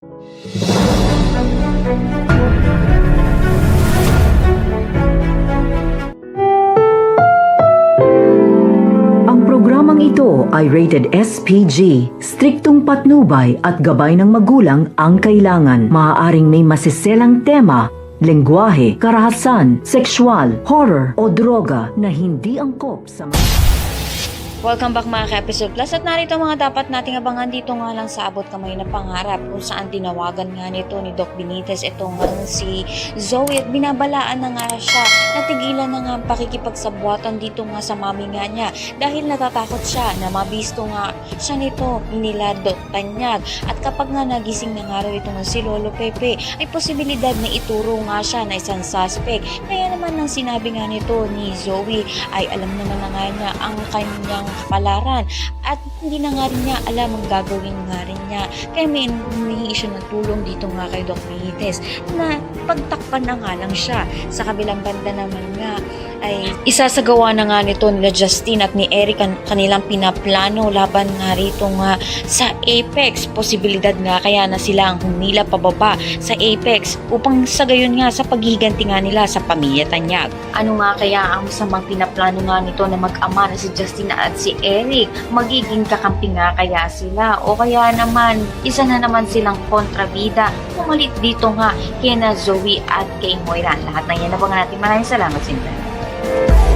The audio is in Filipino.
Ang programang ito ay rated SPG, striktong patnubay at gabay ng magulang ang kailangan. Maaaring may masiselang tema, lengguwahe, karahasan, sexual, horror o droga na hindi angkop sa Welcome back mga ka-episode plus at narito mga dapat nating abangan dito nga lang sa abot kamay na pangarap kung saan tinawagan nga nito ni Doc Benitez itong si Zoe at binabalaan na nga siya natigilan na nga ang pakikipagsabuatan dito nga sa mami nga niya dahil natatakot siya na mabisto nga siya nito nila Doc Tanyag at kapag nga nagising na nga raw ito nga si Lolo Pepe ay posibilidad na ituro nga siya na isang suspect kaya naman nang sinabi nga nito ni Zoe ay alam naman na nga niya ang kanyang kapalaran at hindi na nga rin niya alam ang gagawin nga rin niya kaya may humihingi siya ng tulong dito nga kay Doc Benitez na pagtakpan na nga lang siya sa kabilang banda naman nga ay isasagawa na nga nito nila Justin at ni Eric kanilang pinaplano laban nga rito nga sa Apex posibilidad nga kaya na sila ang humila pababa sa Apex upang sa gayon nga sa paghiganti nga nila sa pamilya Tanyag. Ano nga kaya ang masamang pinaplano nga nito na mag-ama na si Justin at si Eric magiging kakampi nga kaya sila o kaya naman isa na naman silang kontrabida pumalit dito nga kina Zoe at kay Moira. Lahat na yan abangan natin. Maraming salamat sa inyo.